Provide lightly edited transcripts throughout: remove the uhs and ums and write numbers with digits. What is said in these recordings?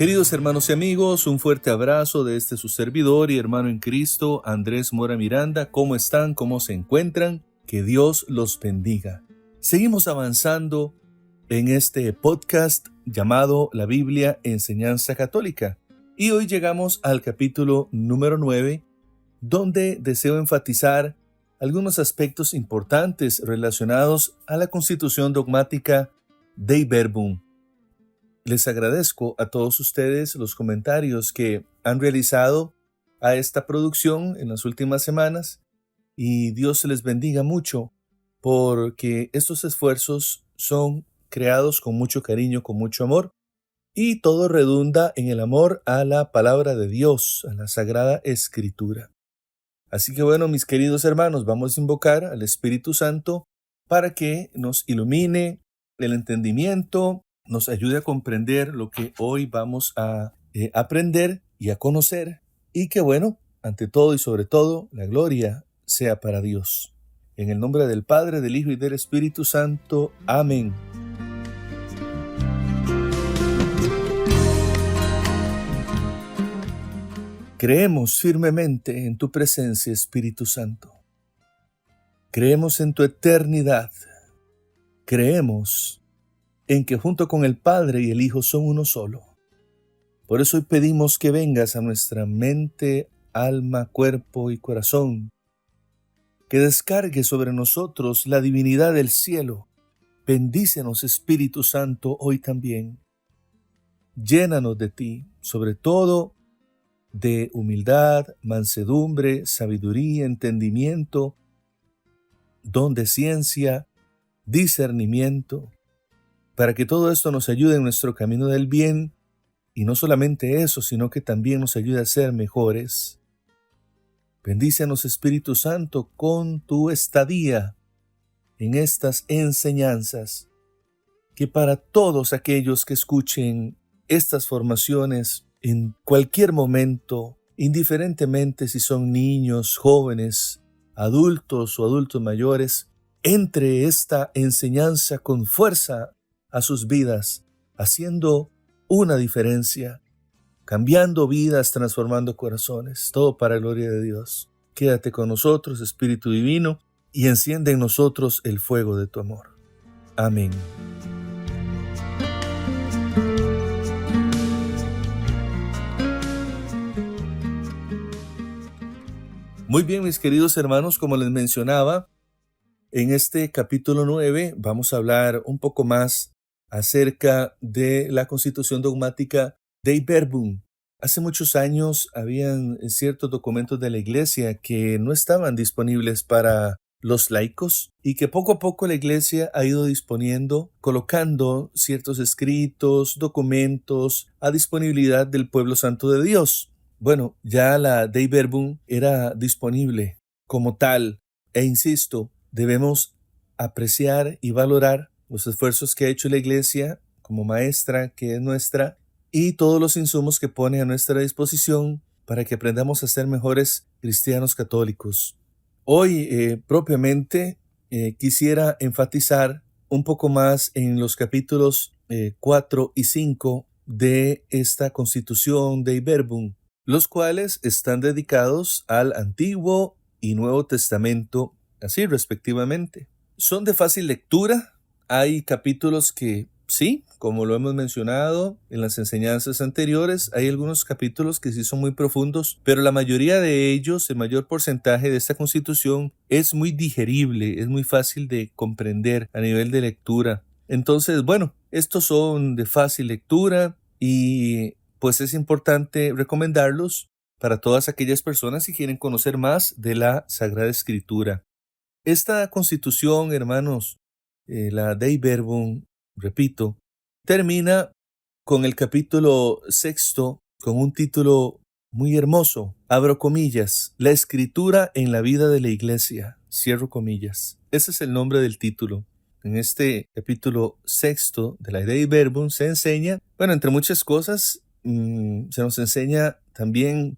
Queridos hermanos y amigos, un fuerte abrazo de su servidor y hermano en Cristo, Andrés Mora Miranda. ¿Cómo están? ¿Cómo se encuentran? Que Dios los bendiga. Seguimos avanzando en este podcast llamado La Biblia Enseñanza Católica. Y hoy llegamos al capítulo número 9, donde deseo enfatizar algunos aspectos importantes relacionados a la constitución dogmática Dei Verbum. Les agradezco a todos ustedes los comentarios que han realizado a esta producción en las últimas semanas y Dios les bendiga mucho porque estos esfuerzos son creados con mucho cariño, con mucho amor y todo redunda en el amor a la palabra de Dios, a la Sagrada Escritura. Así que bueno, mis queridos hermanos, vamos a invocar al Espíritu Santo para que nos ilumine el entendimiento, nos ayude a comprender lo que hoy vamos a aprender y a conocer, y que bueno, ante todo y sobre todo, la gloria sea para Dios. En el nombre del Padre, del Hijo y del Espíritu Santo. Amén. Creemos firmemente en tu presencia, Espíritu Santo. Creemos en tu eternidad. Creemos en que junto con el Padre y el Hijo son uno solo. Por eso hoy pedimos que vengas a nuestra mente, alma, cuerpo y corazón, que descargue sobre nosotros la divinidad del cielo. Bendícenos, Espíritu Santo, hoy también. Llénanos de ti, sobre todo de humildad, mansedumbre, sabiduría, entendimiento, don de ciencia, discernimiento, para que todo esto nos ayude en nuestro camino del bien, y no solamente eso, sino que también nos ayude a ser mejores. Bendícenos, Espíritu Santo, con tu estadía en estas enseñanzas, que para todos aquellos que escuchen estas formaciones en cualquier momento, indiferentemente si son niños, jóvenes, adultos o adultos mayores, entre esta enseñanza con fuerza a sus vidas, haciendo una diferencia, cambiando vidas, transformando corazones, todo para la gloria de Dios. Quédate con nosotros, Espíritu Divino, y enciende en nosotros el fuego de tu amor. Amén. Muy bien, mis queridos hermanos, como les mencionaba, en este capítulo 9 vamos a hablar un poco más acerca de la constitución dogmática Dei Verbum. Hace muchos años habían ciertos documentos de la Iglesia que no estaban disponibles para los laicos y que poco a poco la Iglesia ha ido disponiendo, colocando ciertos escritos, documentos a disponibilidad del pueblo santo de Dios. Bueno, ya la Dei Verbum era disponible como tal e insisto, debemos apreciar y valorar los esfuerzos que ha hecho la Iglesia como maestra que es nuestra y todos los insumos que pone a nuestra disposición para que aprendamos a ser mejores cristianos católicos. Hoy propiamente quisiera enfatizar un poco más en los capítulos 4 y 5 de esta Constitución Dei Verbum, los cuales están dedicados al Antiguo y Nuevo Testamento, así respectivamente. Son de fácil lectura. Hay capítulos que sí, como lo hemos mencionado en las enseñanzas anteriores, hay algunos capítulos que sí son muy profundos, pero la mayoría de ellos, el mayor porcentaje de esta constitución es muy digerible, es muy fácil de comprender a nivel de lectura. Entonces, bueno, estos son de fácil lectura y pues es importante recomendarlos para todas aquellas personas que quieren conocer más de la Sagrada Escritura. Esta constitución, hermanos, la Dei Verbum, repito, termina con el capítulo 6 con un título muy hermoso. Abro comillas, la escritura en la vida de la Iglesia. Cierro comillas. Ese es el nombre del título. En este capítulo 6 de la Dei Verbum se enseña, bueno, entre muchas cosas, se nos enseña también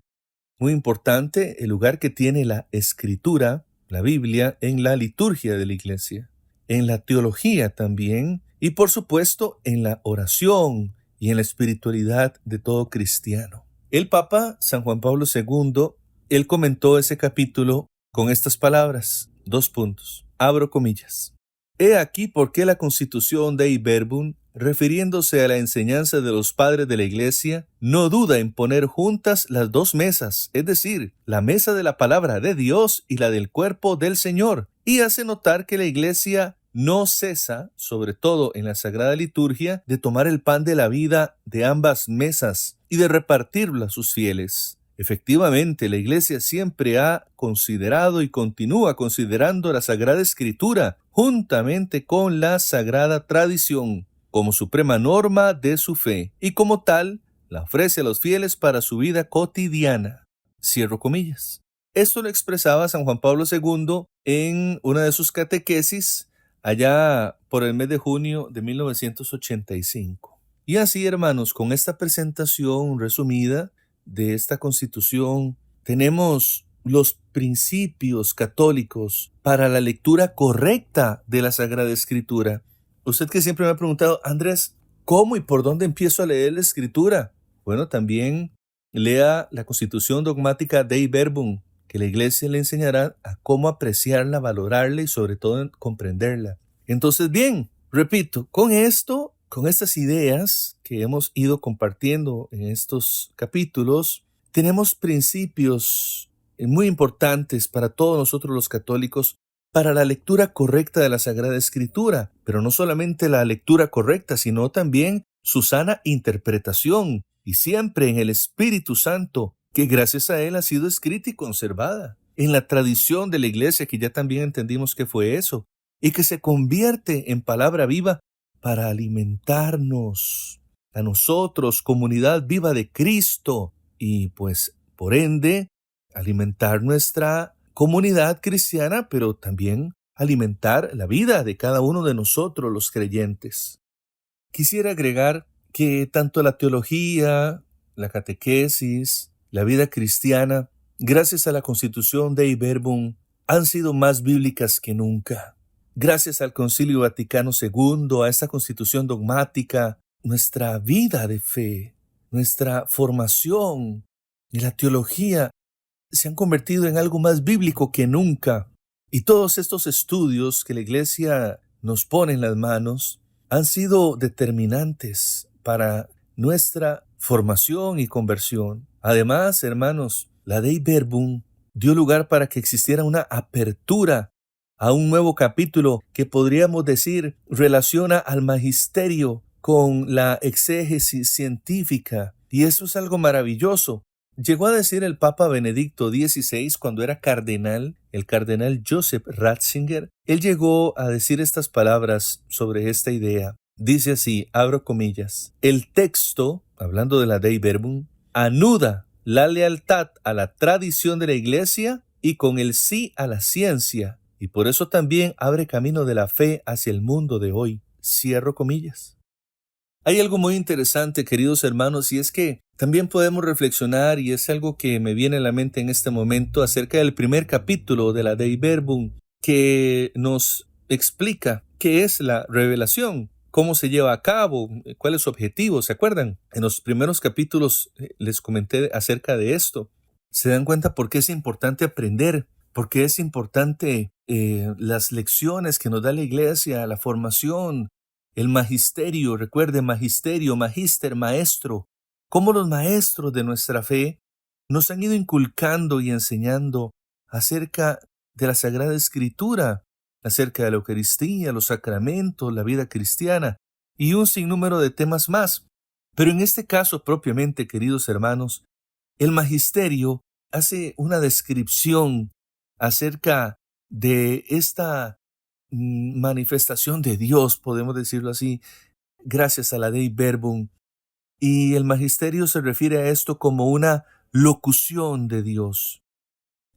muy importante el lugar que tiene la escritura, la Biblia, en la liturgia de la Iglesia, en la teología también y por supuesto en la oración y en la espiritualidad de todo cristiano. El Papa San Juan Pablo II, él comentó ese capítulo con estas palabras, 2 puntos, abro comillas. He aquí por qué la Constitución Dei Verbum, refiriéndose a la enseñanza de los padres de la Iglesia, no duda en poner juntas las dos mesas, es decir, la mesa de la palabra de Dios y la del cuerpo del Señor, y hace notar que la Iglesia no cesa, sobre todo en la Sagrada Liturgia, de tomar el pan de la vida de ambas mesas y de repartirlo a sus fieles. Efectivamente, la Iglesia siempre ha considerado y continúa considerando la Sagrada Escritura, juntamente con la Sagrada Tradición, como suprema norma de su fe, y como tal, la ofrece a los fieles para su vida cotidiana. Cierro comillas. Esto lo expresaba San Juan Pablo II en una de sus catequesis allá por el mes de junio de 1985. Y así, hermanos, con esta presentación resumida de esta Constitución, tenemos los principios católicos para la lectura correcta de la Sagrada Escritura. Usted que siempre me ha preguntado, Andrés, ¿cómo y por dónde empiezo a leer la Escritura? Bueno, también lea la Constitución Dogmática Dei Verbum, que la Iglesia le enseñará a cómo apreciarla, valorarla y sobre todo comprenderla. Entonces, bien, repito, con estas ideas que hemos ido compartiendo en estos capítulos, tenemos principios muy importantes para todos nosotros los católicos para la lectura correcta de la Sagrada Escritura, pero no solamente la lectura correcta, sino también su sana interpretación, y siempre en el Espíritu Santo, que gracias a él ha sido escrita y conservada, en la tradición de la Iglesia, que ya también entendimos que fue eso, y que se convierte en palabra viva para alimentarnos a nosotros, comunidad viva de Cristo, y pues por ende alimentar nuestra comunidad cristiana, pero también alimentar la vida de cada uno de nosotros los creyentes. Quisiera agregar que tanto la teología, la catequesis, la vida cristiana, gracias a la Constitución Dei Verbum, han sido más bíblicas que nunca. Gracias al Concilio Vaticano II, a esta Constitución dogmática, nuestra vida de fe, nuestra formación y la teología se han convertido en algo más bíblico que nunca. Y todos estos estudios que la Iglesia nos pone en las manos han sido determinantes para nuestra formación y conversión. Además, hermanos, la Dei Verbum dio lugar para que existiera una apertura a un nuevo capítulo que podríamos decir relaciona al magisterio con la exégesis científica. Y eso es algo maravilloso. Llegó a decir el Papa Benedicto XVI cuando era cardenal, el cardenal Joseph Ratzinger, él llegó a decir estas palabras sobre esta idea. Dice así, abro comillas, el texto, hablando de la Dei Verbum, anuda la lealtad a la tradición de la Iglesia y con el sí a la ciencia, y por eso también abre camino de la fe hacia el mundo de hoy. Cierro comillas. Hay algo muy interesante, queridos hermanos, y es que también podemos reflexionar, y es algo que me viene a la mente en este momento, acerca del primer capítulo de la Dei Verbum, que nos explica qué es la revelación, cómo se lleva a cabo, cuál es su objetivo. ¿Se acuerdan? En los primeros capítulos les comenté acerca de esto. ¿Se dan cuenta por qué es importante aprender? ¿Por qué es importante las lecciones que nos da la Iglesia, la formación, el magisterio? Recuerde, magisterio, magíster, maestro. Cómo los maestros de nuestra fe nos han ido inculcando y enseñando acerca de la Sagrada Escritura, acerca de la Eucaristía, los sacramentos, la vida cristiana y un sinnúmero de temas más. Pero en este caso propiamente, queridos hermanos, el magisterio hace una descripción acerca de esta manifestación de Dios, podemos decirlo así, gracias a la Dei Verbum. Y el magisterio se refiere a esto como una locución de Dios.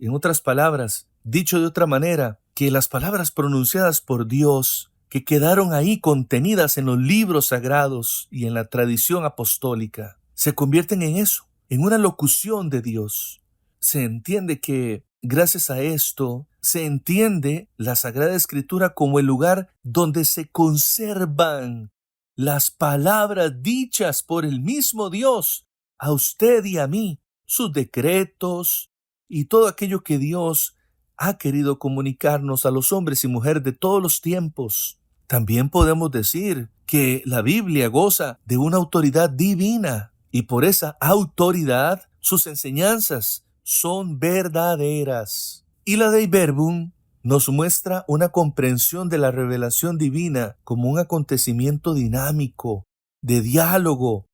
En otras palabras, dicho de otra manera, que las palabras pronunciadas por Dios, que quedaron ahí contenidas en los libros sagrados y en la tradición apostólica, se convierten en eso, en una locución de Dios. Se entiende que gracias a esto se entiende la Sagrada Escritura como el lugar donde se conservan las palabras dichas por el mismo Dios a usted y a mí, sus decretos y todo aquello que Dios ha querido comunicarnos a los hombres y mujeres de todos los tiempos. También podemos decir que la Biblia goza de una autoridad divina y por esa autoridad sus enseñanzas son verdaderas. Y la Dei Verbum nos muestra una comprensión de la revelación divina como un acontecimiento dinámico, de diálogo,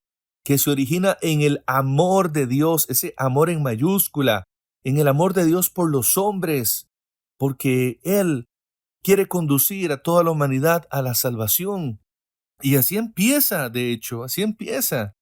que se origina en el amor de Dios, ese amor en mayúscula, en el amor de Dios por los hombres, porque Él quiere conducir a toda la humanidad a la salvación. Y así empieza, de hecho, así empieza.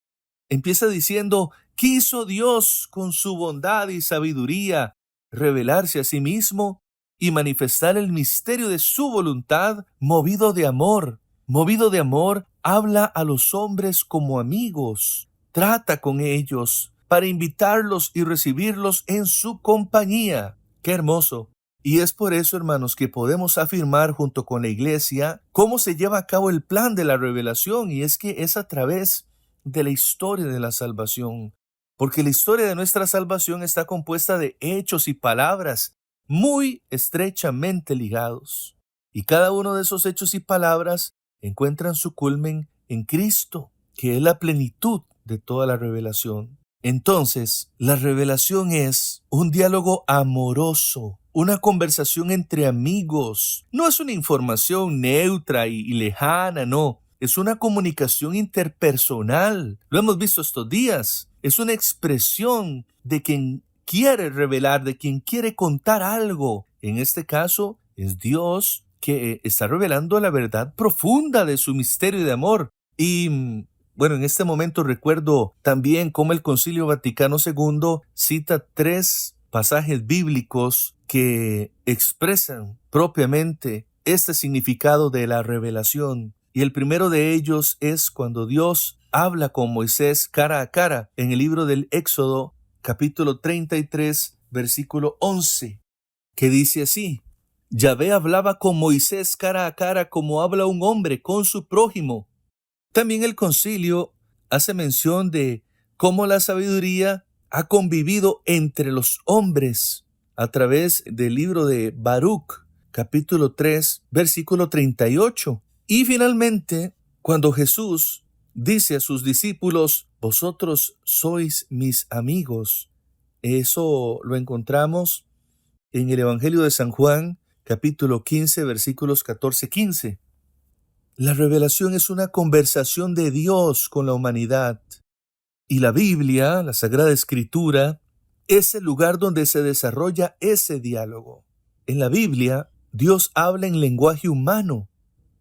Empieza diciendo, quiso Dios con su bondad y sabiduría revelarse a sí mismo y manifestar el misterio de su voluntad, movido de amor. Movido de amor, habla a los hombres como amigos, trata con ellos para invitarlos y recibirlos en su compañía. ¡Qué hermoso! Y es por eso, hermanos, que podemos afirmar junto con la Iglesia cómo se lleva a cabo el plan de la revelación, y es que es a través de la historia de la salvación, porque la historia de nuestra salvación está compuesta de hechos y palabras muy estrechamente ligados, y cada uno de esos hechos y palabras encuentran su culmen en Cristo, que es la plenitud de toda la revelación. Entonces, la revelación es un diálogo amoroso, una conversación entre amigos. No es una información neutra y lejana, no. Es una comunicación interpersonal. Lo hemos visto estos días. Es una expresión de quien quiere revelar, de quien quiere contar algo. En este caso, es Dios que está revelando la verdad profunda de su misterio de amor. Y bueno, en este momento recuerdo también cómo el Concilio Vaticano II cita 3 pasajes bíblicos que expresan propiamente este significado de la revelación. Y el primero de ellos es cuando Dios habla con Moisés cara a cara en el libro del Éxodo, capítulo 33, versículo 11, que dice así: Yahvé hablaba con Moisés cara a cara como habla un hombre con su prójimo. También el concilio hace mención de cómo la sabiduría ha convivido entre los hombres a través del libro de Baruch, capítulo 3, versículo 38. Y finalmente, cuando Jesús dice a sus discípulos, vosotros sois mis amigos, eso lo encontramos en el Evangelio de San Juan, capítulo 15, versículos 14-15. La revelación es una conversación de Dios con la humanidad. Y la Biblia, la Sagrada Escritura, es el lugar donde se desarrolla ese diálogo. En la Biblia, Dios habla en lenguaje humano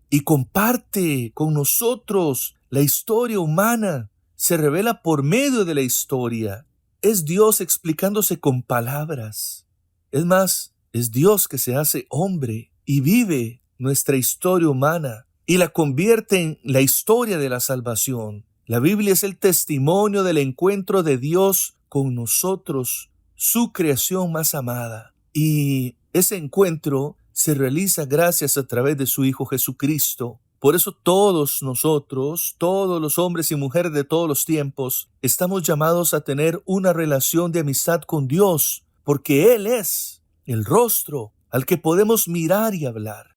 y comparte con nosotros la historia humana. Se revela por medio de la historia. Es Dios explicándose con palabras. Es más, es Dios que se hace hombre y vive nuestra historia humana y la convierte en la historia de la salvación. La Biblia es el testimonio del encuentro de Dios con nosotros, su creación más amada. Y ese encuentro se realiza gracias a través de su Hijo Jesucristo. Por eso todos nosotros, todos los hombres y mujeres de todos los tiempos, estamos llamados a tener una relación de amistad con Dios, porque Él es el rostro al que podemos mirar y hablar.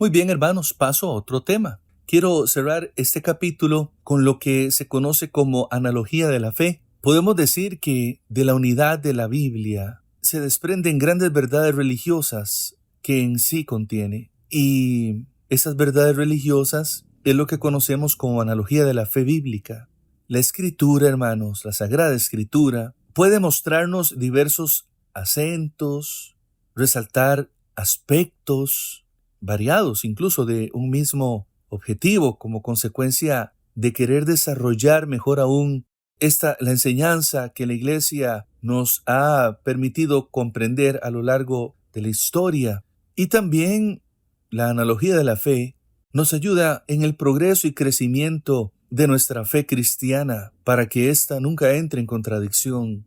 Muy bien, hermanos, paso a otro tema. Quiero cerrar este capítulo con lo que se conoce como analogía de la fe. Podemos decir que de la unidad de la Biblia se desprenden grandes verdades religiosas que en sí contiene. Y esas verdades religiosas es lo que conocemos como analogía de la fe bíblica. La Escritura, hermanos, la Sagrada Escritura, puede mostrarnos diversos acentos, resaltar aspectos variados incluso de un mismo objetivo como consecuencia de querer desarrollar mejor aún la enseñanza que la Iglesia nos ha permitido comprender a lo largo de la historia. Y también la analogía de la fe nos ayuda en el progreso y crecimiento de nuestra fe cristiana para que ésta nunca entre en contradicción.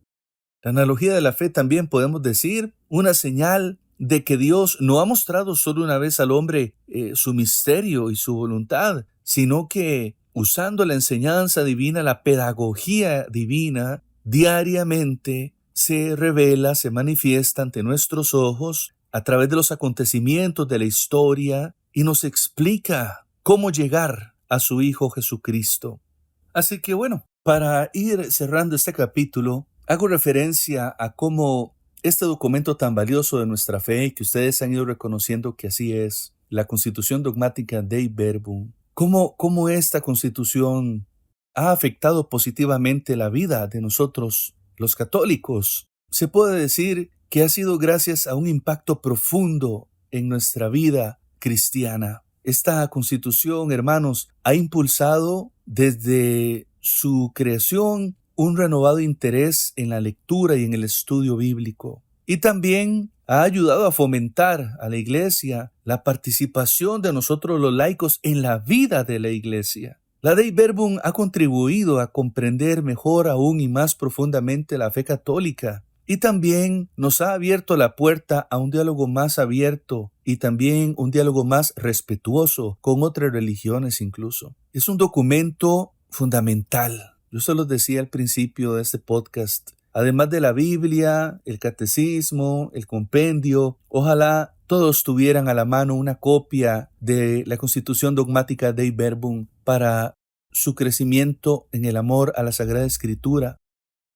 La analogía de la fe también podemos decir una señal de que Dios no ha mostrado solo una vez al hombre su misterio y su voluntad, sino que usando la enseñanza divina, la pedagogía divina, diariamente se revela, se manifiesta ante nuestros ojos a través de los acontecimientos de la historia y nos explica cómo llegar a su Hijo Jesucristo. Así que bueno, para ir cerrando este capítulo, hago referencia a cómo este documento tan valioso de nuestra fe, que ustedes han ido reconociendo que así es, la Constitución Dogmática Dei Verbum, cómo esta Constitución ha afectado positivamente la vida de nosotros, los católicos. Se puede decir que ha sido gracias a un impacto profundo en nuestra vida cristiana. Esta Constitución, hermanos, ha impulsado desde su creación un renovado interés en la lectura y en el estudio bíblico. Y también ha ayudado a fomentar a la Iglesia la participación de nosotros los laicos en la vida de la Iglesia. La Dei Verbum ha contribuido a comprender mejor aún y más profundamente la fe católica y también nos ha abierto la puerta a un diálogo más abierto y también un diálogo más respetuoso con otras religiones incluso. Es un documento fundamental. Yo se los decía al principio de este podcast. Además de la Biblia, el catecismo, el compendio, ojalá todos tuvieran a la mano una copia de la Constitución Dogmática Dei Verbum para su crecimiento en el amor a la Sagrada Escritura.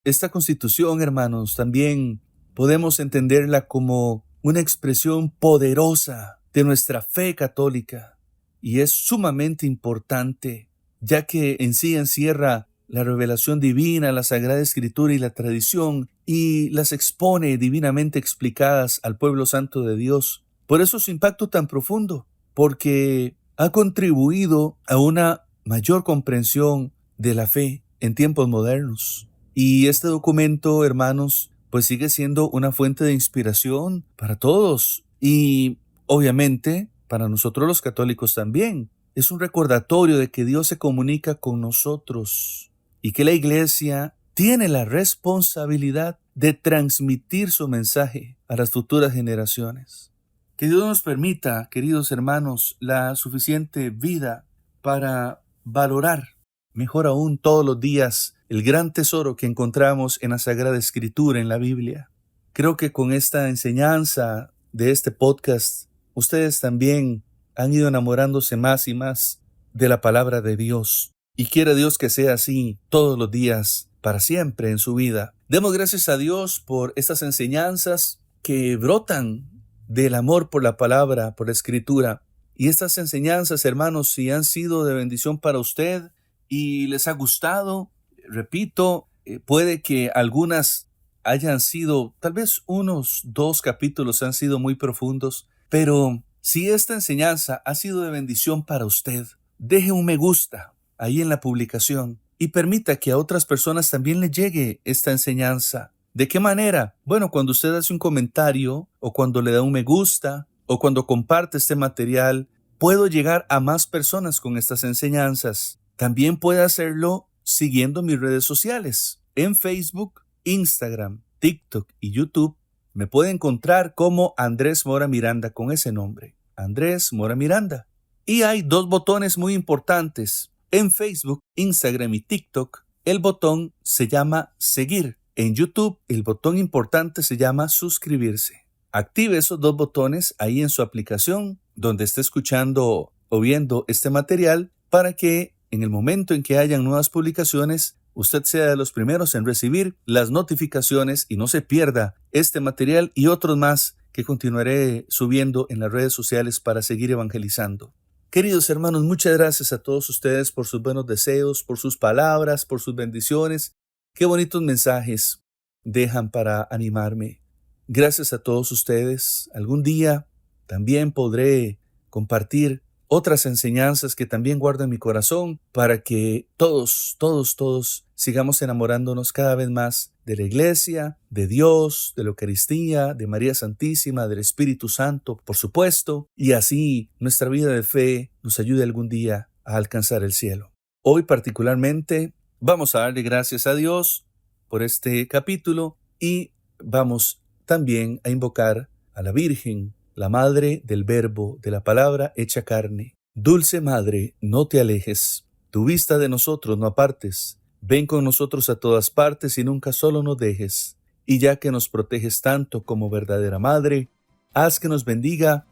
Esta Constitución, hermanos, también podemos entenderla como una expresión poderosa de nuestra fe católica y es sumamente importante, ya que en sí encierra la revelación divina, la Sagrada Escritura y la tradición y las expone divinamente explicadas al pueblo santo de Dios. Por eso su impacto tan profundo, porque ha contribuido a una mayor comprensión de la fe en tiempos modernos. Y este documento, hermanos, pues sigue siendo una fuente de inspiración para todos y obviamente para nosotros los católicos también. Es un recordatorio de que Dios se comunica con nosotros y que la Iglesia tiene la responsabilidad de transmitir su mensaje a las futuras generaciones. Que Dios nos permita, queridos hermanos, la suficiente vida para valorar mejor aún todos los días el gran tesoro que encontramos en la Sagrada Escritura, en la Biblia. Creo que con esta enseñanza de este podcast, ustedes también han ido enamorándose más y más de la palabra de Dios. Y quiera Dios que sea así todos los días, para siempre en su vida. Demos gracias a Dios por estas enseñanzas que brotan del amor por la palabra, por la Escritura. Y estas enseñanzas, hermanos, si han sido de bendición para usted y les ha gustado, repito, puede que algunas hayan sido, tal vez unos 2 capítulos han sido muy profundos, pero si esta enseñanza ha sido de bendición para usted, deje un me gusta ahí en la publicación y permita que a otras personas también les llegue esta enseñanza. ¿De qué manera? Bueno, cuando usted hace un comentario o cuando le da un me gusta o cuando comparte este material, puedo llegar a más personas con estas enseñanzas. También puede hacerlo siguiendo mis redes sociales. En Facebook, Instagram, TikTok y YouTube me puede encontrar como Andrés Mora Miranda con ese nombre, Andrés Mora Miranda. Y hay 2 botones muy importantes. En Facebook, Instagram y TikTok, el botón se llama seguir. En YouTube, el botón importante se llama suscribirse. Active esos 2 botones ahí en su aplicación donde esté escuchando o viendo este material para que en el momento en que hayan nuevas publicaciones, usted sea de los primeros en recibir las notificaciones y no se pierda este material y otros más que continuaré subiendo en las redes sociales para seguir evangelizando. Queridos hermanos, muchas gracias a todos ustedes por sus buenos deseos, por sus palabras, por sus bendiciones. Qué bonitos mensajes dejan para animarme. Gracias a todos ustedes. Algún día también podré compartir otras enseñanzas que también guardo en mi corazón para que todos sigamos enamorándonos cada vez más de la Iglesia, de Dios, de la Eucaristía, de María Santísima, del Espíritu Santo, por supuesto, y así nuestra vida de fe nos ayude algún día a alcanzar el cielo. Hoy particularmente vamos a darle gracias a Dios por este capítulo y vamos también a invocar a la Virgen, la Madre del Verbo, de la Palabra hecha carne. Dulce Madre, no te alejes. Tu vista de nosotros no apartes. Ven con nosotros a todas partes y nunca solo nos dejes. Y ya que nos proteges tanto como verdadera Madre, haz que nos bendiga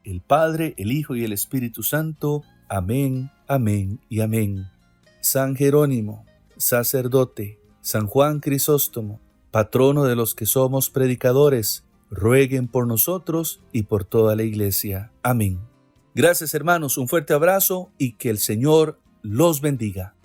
el Padre, el Hijo y el Espíritu Santo. Amén, amén y amén. San Jerónimo, sacerdote, San Juan Crisóstomo, patrono de los que somos predicadores, rueguen por nosotros y por toda la Iglesia. Amén. Gracias, hermanos, un fuerte abrazo y que el Señor los bendiga.